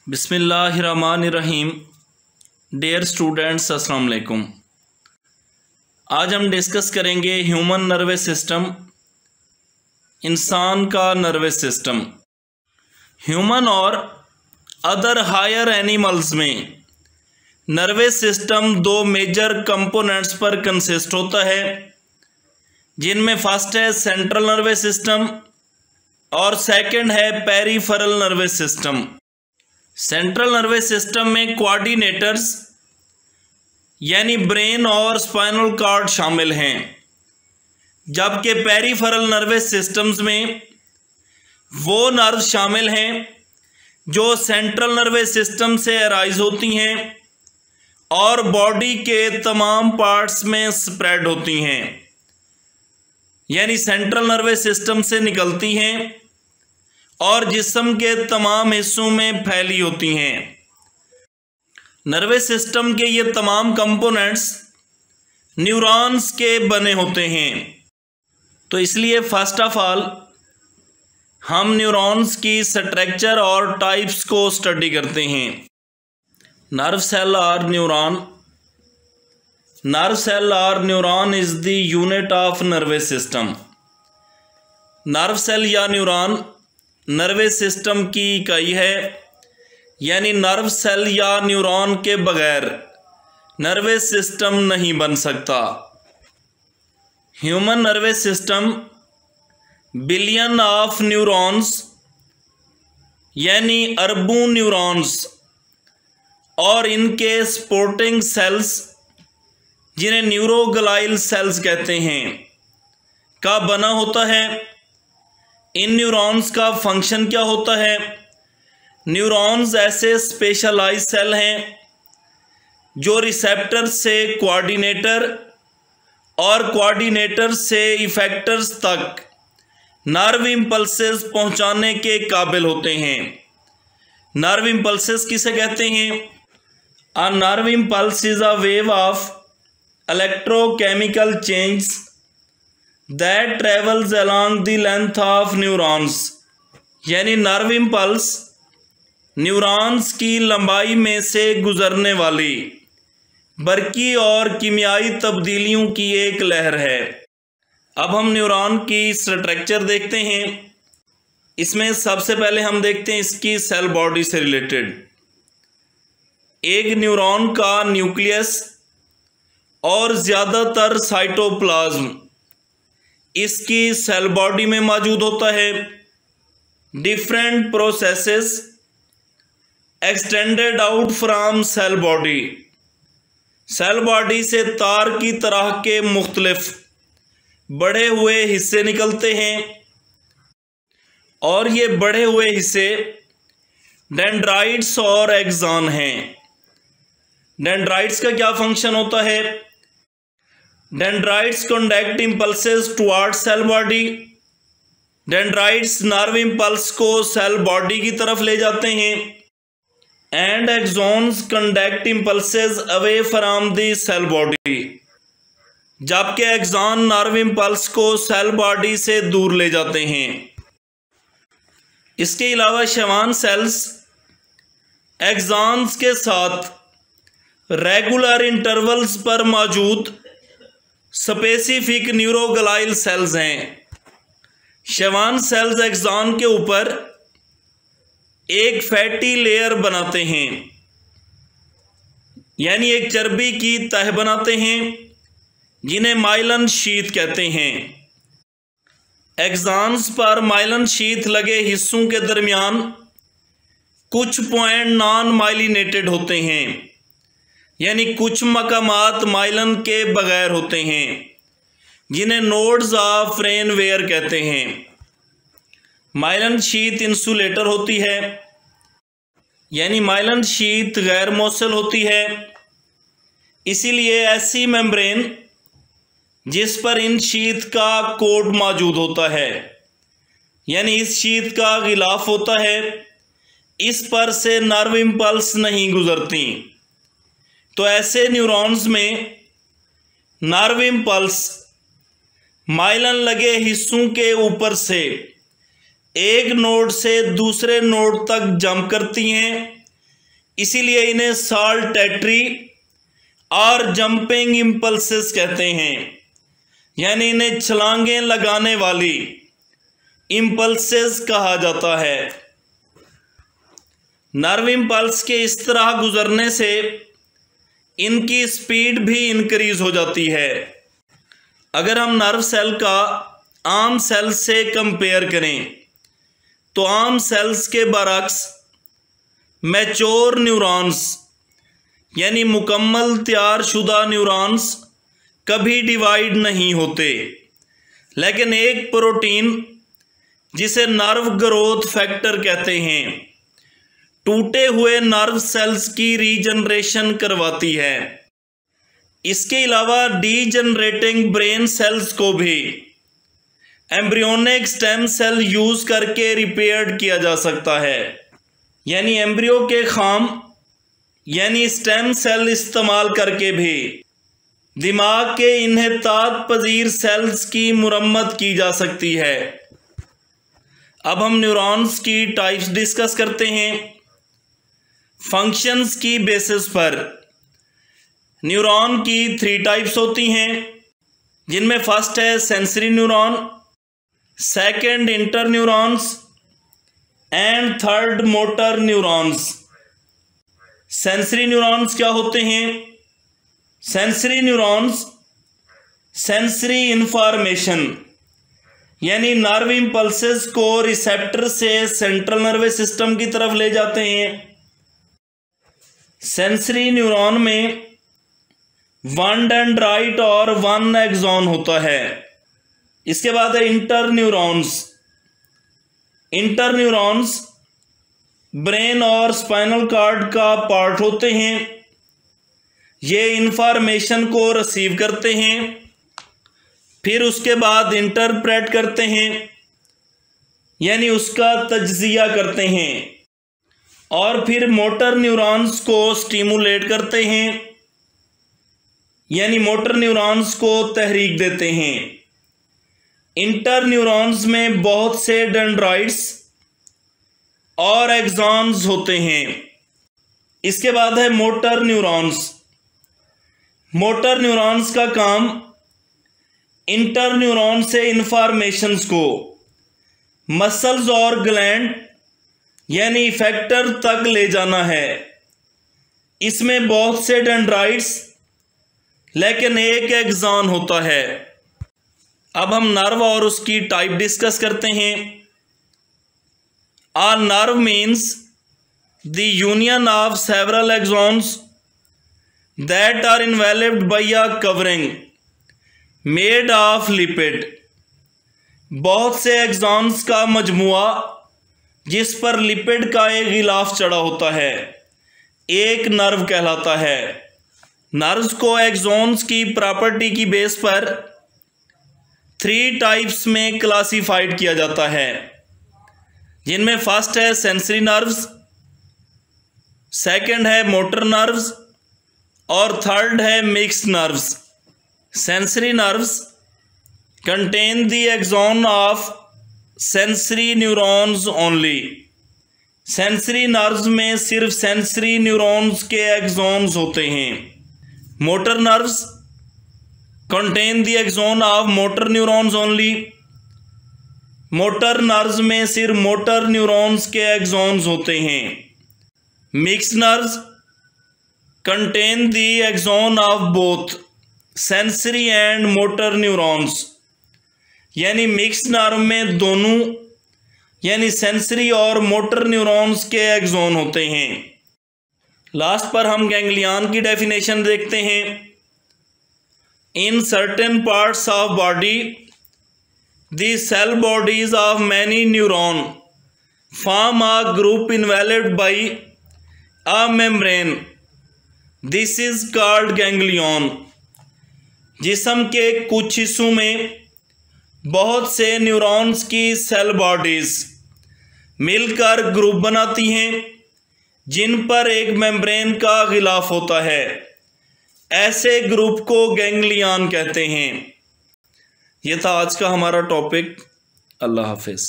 बिस्मिल्लाहिर्रहमानिर्रहीम। Dear students, अस्सलाम वालेकुम। आज हम डिस्कस करेंगे ह्यूमन नर्वस सिस्टम, इंसान का नर्वस सिस्टम। ह्यूमन और अदर हायर एनिमल्स में नर्वस सिस्टम दो मेजर कंपोनेंट्स पर कंसिस्ट होता है, जिनमें फर्स्ट है सेंट्रल नर्वस सिस्टम और सेकंड है peripheral nervous system. Central nervous system में कोऑर्डिनेटर्स यानी ब्रेन और स्पाइनल कॉर्ड शामिल हैं, जबकि पेरिफेरल नर्वस सिस्टम्स में वो नर्व शामिल हैं जो सेंट्रल नर्वस सिस्टम से अराइज होती हैं और बॉडी के तमाम पार्ट्स में स्प्रेड होती हैं, यानी सेंट्रल नर्वस सिस्टम से निकलती हैं और जिस्म के तमाम हिस्सों में फैली होती हैं। नर्वस सिस्टम के ये तमाम कंपोनेंट्स न्यूरॉन्स के बने होते हैं, तो इसलिए फर्स्ट ऑफ ऑल हम न्यूरॉन्स की स्ट्रक्चर और टाइप्स को स्टडी करते हैं। नर्व सेल और न्यूरॉन। नर्व सेल और neuron is the unit of nervous system. Nerve cell या न्यूरॉन नर्वस सिस्टम की इकाई है, यानी नर्व सेल या न्यूरॉन के बगैर नर्वस सिस्टम नहीं बन सकता। Human nervous system billion of neurons यानी अरबों न्यूरॉन्स और इनके सपोर्टिंग सेल्स, जिन्हें न्यूरोग्लाइल सेल्स कहते हैं, का बना होता है। इन न्यूरॉन्स का फंक्शन क्या होता है? न्यूरॉन्स ऐसे स्पेशलाइज सेल हैं जो रिसेप्टर से कोऑर्डिनेटर और कोऑर्डिनेटर से इफेक्टर्स तक नर्व इम्पल्सेस पहुंचाने के काबिल होते हैं। नर्व इम्पल्सेस किसे कहते हैं? A nerve impulse is a wave of electrochemical change that travels along the length of neurons, यानी नर्व इम्पल्स न्यूरॉन्स की लंबाई में से गुजरने वाली बरकी और कीमियाई तब्दीलियों की एक लहर है। अब हम न्यूरॉन की स्ट्रक्चर देखते हैं। इसमें सबसे पहले हम देखते हैं इसकी सेल बॉडी से रिलेटेड। एक न्यूरॉन का न्यूक्लियस और ज़्यादातर साइटोप्लाज्म इसकी सेल बॉडी में मौजूद होता है। Different processes extended out from cell body. Cell body से तार की तरह के मुख्तलिफ बढ़े हुए हिस्से निकलते हैं और ये बढ़े हुए हिस्से डेंड्राइट्स और एक्सॉन हैं। डेंड्राइट्स का क्या फंक्शन होता है? Dendrites conduct impulses toward cell body. Dendrites nerve impulse को सेल बॉडी की तरफ ले जाते हैं। And axons conduct impulses away from the cell body, जबकि एक्सॉन नर्व इम्पल्स को सेल बॉडी से दूर ले जाते हैं। इसके अलावा शवान सेल्स एक्सॉन्स के साथ रेगुलर इंटरवल्स पर मौजूद स्पेसिफिक न्यूरोग्लाइल सेल्स हैं। शवान सेल्स एक्सॉन के ऊपर एक फैटी लेयर बनाते हैं, यानी एक चर्बी की तह बनाते हैं, जिन्हें माइलन शीथ कहते हैं। एक्सॉन्स पर माइलन शीथ लगे हिस्सों के दरमियान कुछ पॉइंट नॉन माइलिनेटेड होते हैं, यानी कुछ मकामात माइलन के बगैर होते हैं, जिन्हें नोड्स ऑफ फ्रेनवेयर कहते हैं। माइलन शीथ इंसुलेटर होती है, यानी माइलन शीथ गैर मोसल होती है। इसीलिए ऐसी मेम्ब्रेन जिस पर इन शीथ का कोड मौजूद होता है, यानी इस शीथ का गिलाफ होता है, इस पर से नर्व इम्पल्स नहीं गुजरती। तो ऐसे न्यूरॉन्स में नर्व इम्पल्स माइलन लगे हिस्सों के ऊपर से एक नोड से दूसरे नोड तक जंप करती हैं इसीलिए इन्हें साल्टेटरी और जंपिंग इंपल्सेस कहते हैं, यानी इन्हें छलांगें लगाने वाली इंपल्सेस कहा जाता है। नर्व इंपल्स के इस तरह गुजरने से इनकी स्पीड भी इंक्रीज हो जाती है। अगर हम नर्व सेल का आम सेल से कंपेयर करें तो आम सेल्स के बरक्स मैच्योर न्यूरॉन्स यानी मुकम्मल तैयार शुदा न्यूरॉन्स कभी डिवाइड नहीं होते, लेकिन एक प्रोटीन जिसे नर्व ग्रोथ फैक्टर कहते हैं टूटे हुए नर्व सेल्स की रीजनरेशन करवाती है। इसके अलावा डीजनरेटिंग ब्रेन सेल्स को भी एम्ब्रियोनिक स्टेम सेल यूज करके रिपेयर्ड किया जा सकता है, यानी एम्ब्रियो के खाम यानी स्टेम सेल इस्तेमाल करके भी दिमाग के इन्हेतात पजीर सेल्स की मुरम्मत की जा सकती है। अब हम न्यूरॉन्स की टाइप्स डिस्कस करते हैं। फंक्शंस की बेसिस पर न्यूरॉन की 3 टाइप्स होती हैं, जिनमें फर्स्ट है sensory neuron, second inter neurons and third motor neurons. Sensory neurons क्या होते हैं? सेंसरी न्यूरॉन्स सेंसरी इंफॉर्मेशन यानी नर्व इंपल्सेस को रिसेप्टर से सेंट्रल नर्वस सिस्टम की तरफ ले जाते हैं। सेंसरी न्यूरॉन में 1 डेंड्राइट और 1 एक्सॉन होता है। इसके बाद है inter neurons. Inter neurons brain और स्पाइनल कॉर्ड का पार्ट होते हैं। ये इंफॉर्मेशन को रिसीव करते हैं, फिर उसके बाद इंटरप्रेट करते हैं यानी उसका तज्जिया करते हैं, और फिर मोटर न्यूरॉन्स को स्टिमुलेट करते हैं यानी मोटर न्यूरॉन्स को तहरीक देते हैं। इंटर न्यूरॉन्स में बहुत से डेंड्राइट्स और एक्सॉन्स होते हैं। इसके बाद है मोटर न्यूरॉन्स। मोटर न्यूरॉन्स का काम इंटर न्यूरॉन से इंफॉर्मेशंस को मसल्स और ग्लैंड यानी इफेक्टर तक ले जाना है। इसमें बहुत से डेंड्राइट्स लेकिन एक एक्सॉन होता है। अब हम नर्व और उसकी टाइप डिस्कस करते हैं। A nerve means the union of several axons that are enveloped by a covering made of lipid. बहुत से एक्सॉन्स का मजमुआ जिस पर लिपिड का एक गिलाफ चढ़ा होता है एक नर्व कहलाता है। नर्व्स को एक्सॉन्स की प्रॉपर्टी की बेस पर 3 टाइप्स में क्लासिफाइड किया जाता है, जिनमें फर्स्ट है सेंसरी नर्व्स, सेकंड है मोटर नर्व्स और थर्ड है mixed nerves. Sensory nerves contain the axon of sensory neurons only. Sensory nerves में सिर्फ सेंसरी न्यूरॉन्स के एक्सॉन्स होते हैं। Motor nerves contain the axon of motor neurons only. Motor nerves में सिर्फ मोटर न्यूरॉन्स के एक्सॉन्स होते हैं। Mixed nerves contain the axon of both sensory and motor neurons, यानी मिक्स्ड नर्व में दोनों यानी सेंसरी और मोटर न्यूरॉन्स के एक्सॉन होते हैं। लास्ट पर हम गैंग्लियन की डेफिनेशन देखते हैं। In certain parts of body the cell bodies of many neuron form a group enveloped by a membrane, this is called ganglion. जिस्म के कुछ हिस्सों में बहुत से न्यूरॉन्स की सेल बॉडीज मिलकर ग्रुप बनाती हैं जिन पर एक मेम्ब्रेन का गिलाफ होता है। ऐसे ग्रुप को गैंग्लियन कहते हैं। यह था आज का हमारा टॉपिक। अल्लाह हाफिज।